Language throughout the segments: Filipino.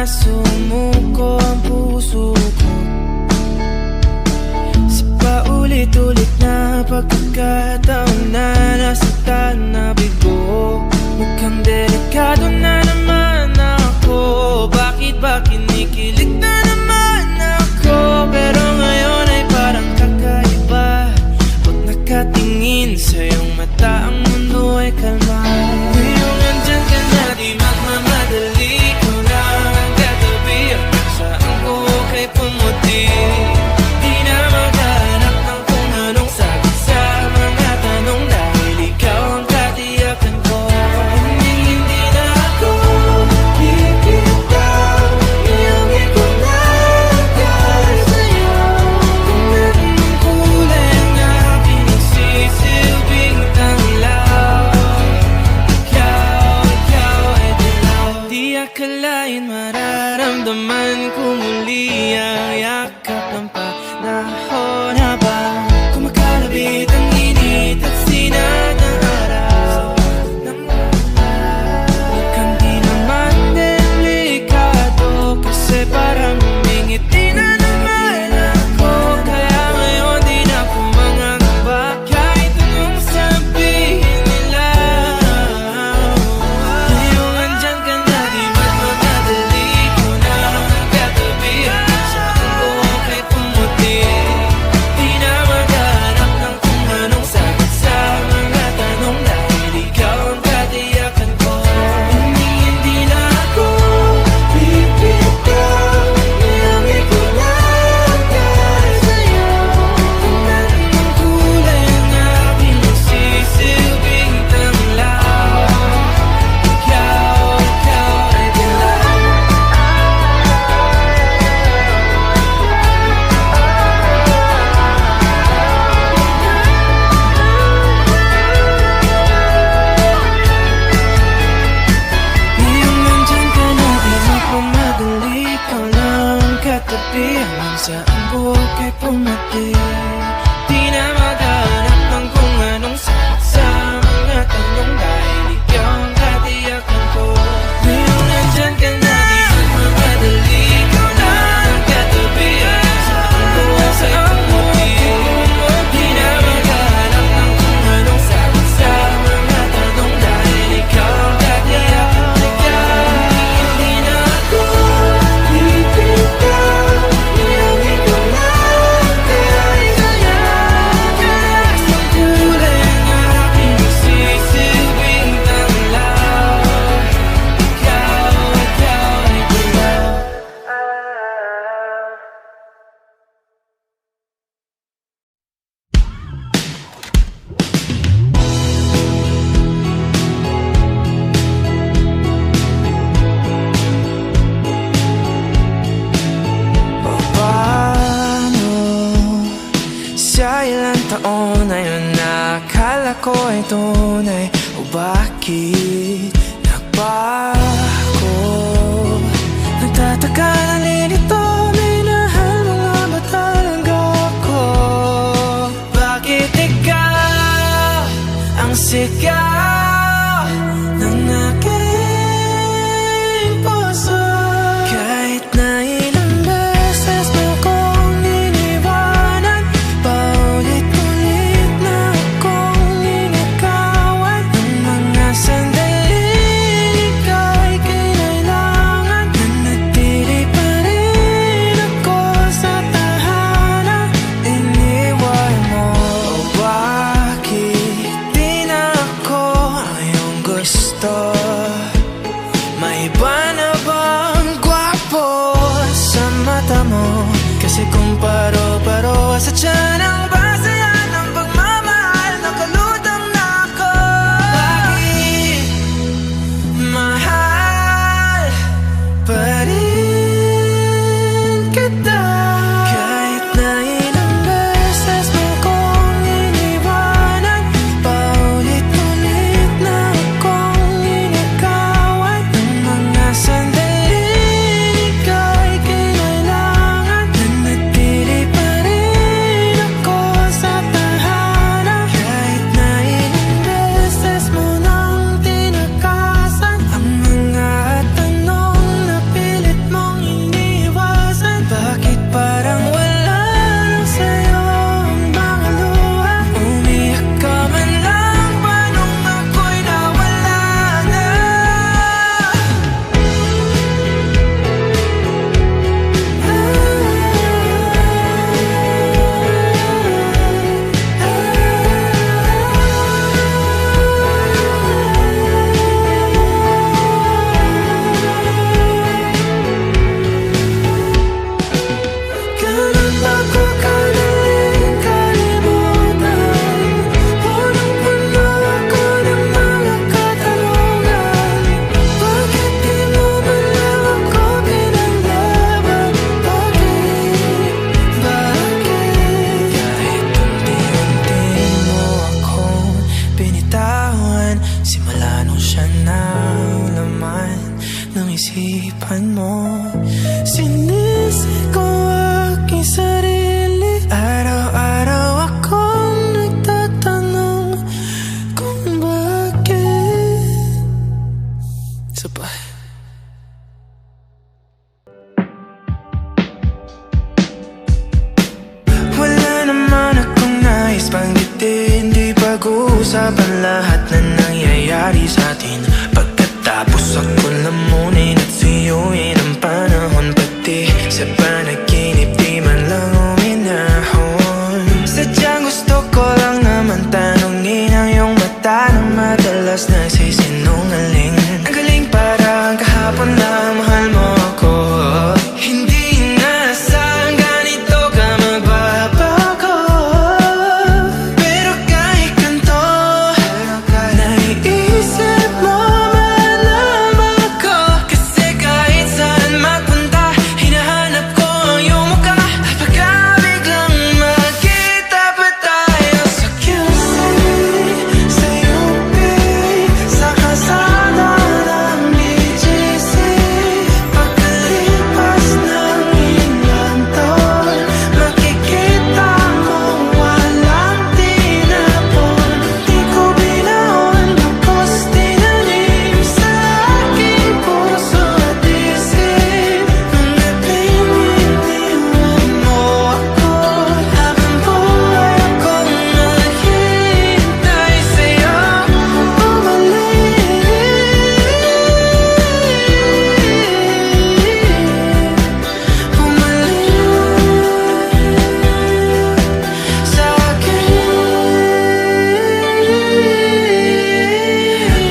sumuko ang puso ko sa paulit-ulit na pagkakataon na nasaktan na bigo. Mukhang delikado na naman ako. Bakit ba kinikilig na naman ako? Pero ngayon ay parang kakaiba. Pag nakatingin sa iyong mata, ang mundo ay kalma. Ngayong andyan ka na, di magmamadali. Ikaw lang ang katabi. Saan ko kay pumuti? Di na maghanap ng kung anong sagot sa mga tanong, dahil ikaw ang katiyakan ko. Hindi na ako bibitaw. Iyong ikaw na dahil sa'yo. Kung anong kulay ang aking nagsisilbing tanglaw, ikaw ay dilaw. Di akalain mararamdaman ko muli ang yakap ng panahon habang kumakalabit ang init at sinag ng araw. Mukhang di naman delikado, kasi parang humingiti na naman ako. Kaya ngayon di na ako mangangamba, kahit anong sabihin nila. Ngayong andyan ka na, di magmamadali. Ikaw na ang katabi. Saan ko kay pumuti? Di na maghanap ng kung anong sagot sa mga tanong, dahil ikaw ang katiyakan ko. Hindi na ako bibitaw. Iyong ikaw na dahil sa'yo. Kung anong kulay ang aking nagsisilbing tanglaw, ikaw ay dilaw. Ngayong nandyan ka na, di magmamadali. Ikaw lang ang katabi, hanggang saan buhok ay pumati. Di na maghanap ng kung anong sagot sa mga tanong, dahil ikaw ang katiyakan ko. Ngayong nandyan ka na, di magmamadali. Ikaw lang ang katabi, hanggang saan buhok ay pumati. Di na maghanap ng kung anong sagot sa mga tanong, dahil ikaw ang katiyakan ko. Hindi na ako bibitaw. Iyong ikaw na dahil sa'yo. Kahit ang kulay ang aking nagsisilbing tanglaw, ikaw ay dilaw. Paano sa ilang taon na yun nakala ko ay tunay, o bakit nagbago? Nagtataka na lilito, minahal mo nga ba talaga ako? Bakit ikaw ang sigaw ng aking puso? Kahit na ilang beses mo kong iniwanan, paulit-ulit na akong ninakawan. Ang mga sandaling ika'y kinailangan, nanatili pa rin ako sa tahanan. Iniwan mo, o bakit di na ako ang iyong gusto? binitawan, simula nung siya na laman ng isipan mo. Sinisik ko aking sarili, araw-araw akong nagtatanong kung bakit. Sabay. Wala naman akong nais banggitin, di pag-uusapan lahat na nangyayari sa atin. Pagkatapos ako lamunin at suyuin ang panahon, pati sa panaginip di man lang uminahon. Sadyang gusto ko lang naman tanungin ang iyong mata na madalas nagsisinungaling. Ang galing, parang kahapon lang mahal mo ako. Hindi inaasahan ganito ka magbabago, pero kahit ganito naiisip mo man ako. Kasi kahit saan magpunta, hinahanap ko ang iyong mukha. Baka biglang magkita pa tayo sa QC, sa UP, sa kalsada ng BGC. Pagkalipas ng ilang taon, makikita mo walang tinapon. Di ko binaon, tapos tinanim sa aking puso at isip. Nung napininiwan mo ako, habang buhay akong naghihintay sa'yo. Bumalik sa akin.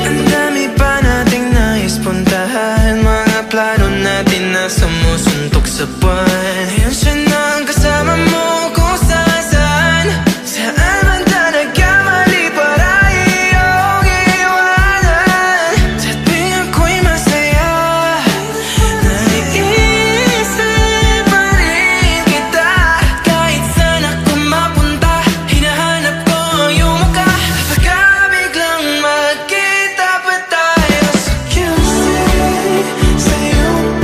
Ang dami pa nating nais puntahan, mga plano natin na sumusuntok sa buwan. Ngayon siya na ang kasama mo kung saan. Saan man talaga mali para iyong iwanan. Sa tuwing ako'y masaya, naiisip pa rin kita. Kahit saan ako mapunta, hinahanap ko ang iyong mukha. Baka biglang magkita pa tayo sa QC, sa UP,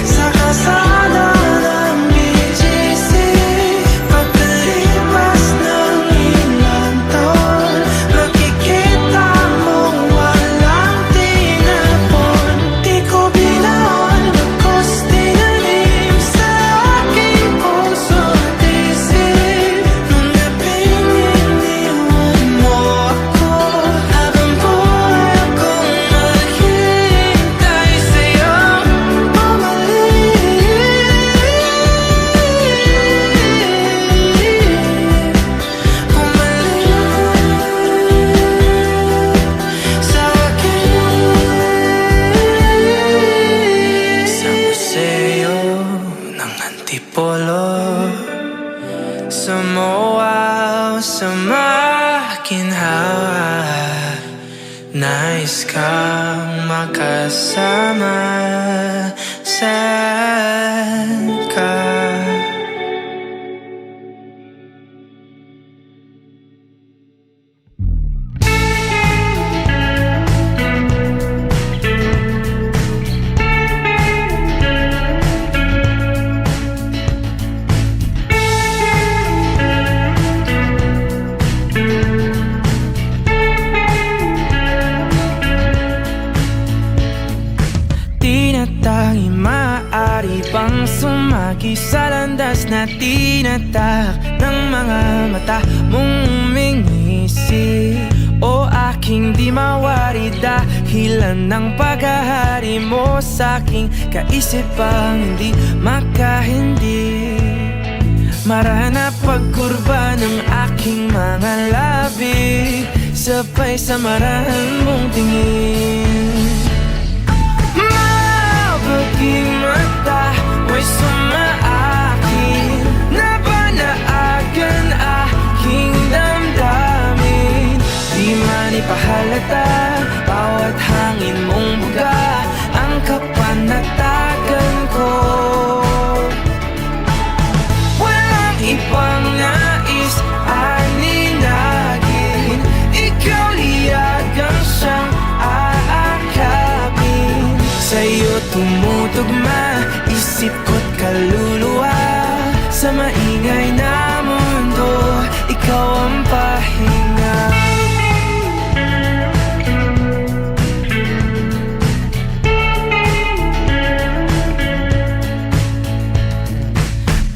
sa kalsada ng BGC. Pagkalipas ng ilang taon, makikita mo walang tinapon. Di ko binaon, bagkus tinanim sa aking puso at isip. Nung napininiwan mo ako, habang buhay akong naghihintay sa'yo. Bumalik sa akin. Sa museo ng Antipolo, sa MOA o sa makinhawa, nais kang makasama. Saan ka? Tinatanging maaari bang sumagi sa landas na tinatak ng mga mata mong umingisi? O aking di mawari dahilan ng paghahari mo sa'king kaisipang hindi makahindi. Marana pagkurba ng aking mga labi, sabay sa marahan mong tingin. Mabuting mata mo'y sumaakin, nabanaagan aking damdamin. Di man ipahalata, bawat hangin mong buga ang kapanatagan ko. Walang ibang nais aninagin, ikaw kaluluwa. Sa maingay na mundo, ikaw ang pahinga.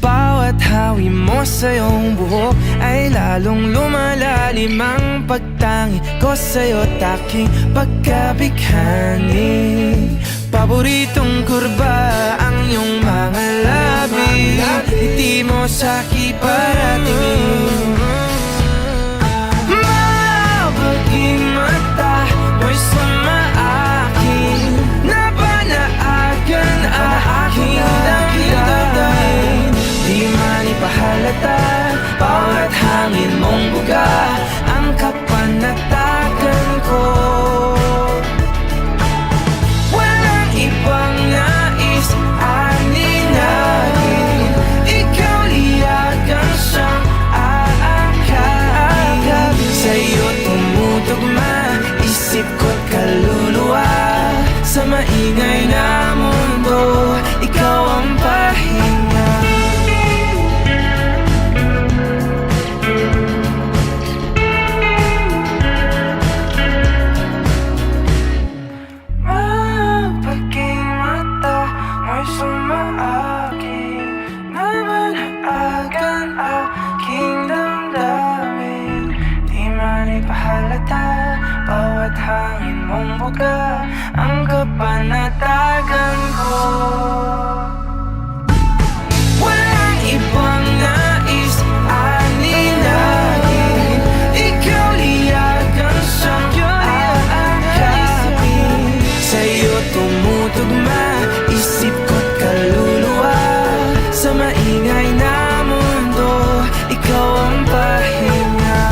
Bawat hawi mo sa iyong buhok ay lalong lumalalim ang pagtangi ko sa'yo't aking pagkabighani. Paboritong kurba ang iyong mga labi, ngiti mo sa'ki paratingin. Mabaging mata mo'y sumaakin, nabanaagan aking damdamin. Di man ipahalata, bawat hangin mong buga ang kapanatagan ko. Walang ibang nais aninagin, ikaw liyagang siyang aakapin. Sa'yo tumutugma isip ko't kaluluwa. Sa maingay na mundo, ikaw ang pahinga. Bawat hangin mong buga ang kapanatagan ko. Walang ibang nais aninagin, ikaw liyagang siyang aakapin. Sa'yo tumutugma isip ko't kaluluwa. Sa maingay na mundo, ikaw ang pahinga.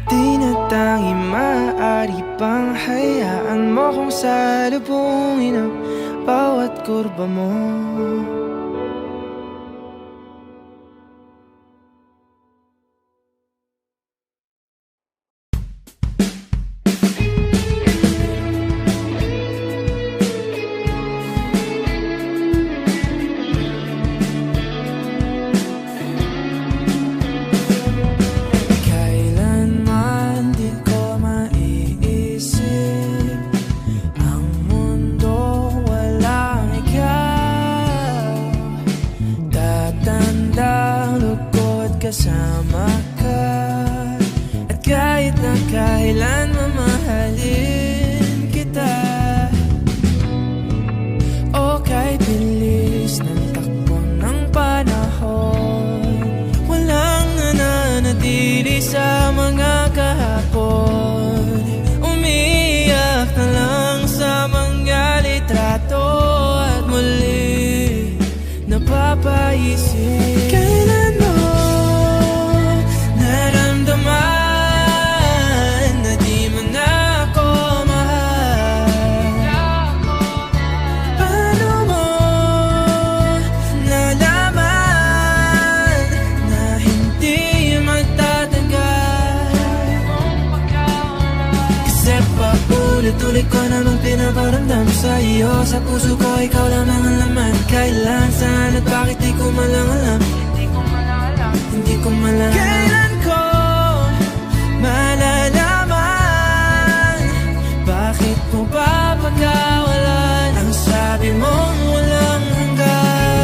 Tinatangi maaari bang hayaan mo kung salubungin ang bawat kurba mo? Kasama ka, at kahit na kailan mamahalin kita. O kahit bilis ng takbo ng panahon, walang nananatili sa mga kahapon. Umiiyak na lang sa mga litrato at muli napapaisip, kailan mo na di mo na ako mahal? Paano mo nalaman na hindi magtatagal? Kasi paulit-ulit ko namang pinaparamdam sa iyo. Sa puso ko ikaw lang ang laman. Kailan, saan at bakit di ko malang alam? Hindi ko malang kailan ko malalaman? Bakit mo ba pagkawalan ang sabi mong walang hanggan?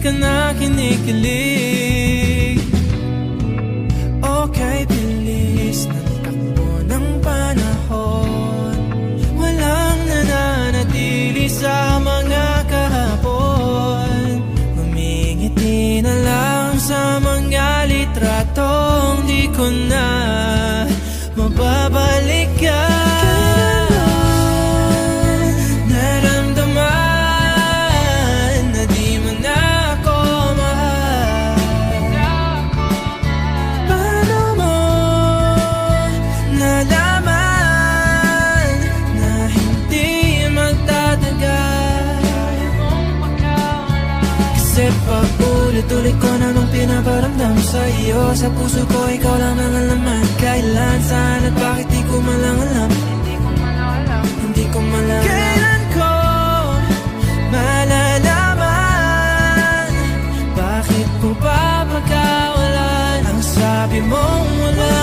Ka na kinikilig. Okay, bilis ng takbo ng panahon, walang nananatili mga litratong di ko na mababalikan. Naramdaman na di mo na ako mahal. Paano mo nalaman na hindi magtatagal? Kasi paulit-ulit ko namang pinaparamdam sa'yo. Sa puso ko ikaw lang ang alaman. Kailan, saan at bakit di ko malang alam. Hindi ko malang kailan ko malalaman. Bakit mo pa pagkawalan? Ang sabi mong wala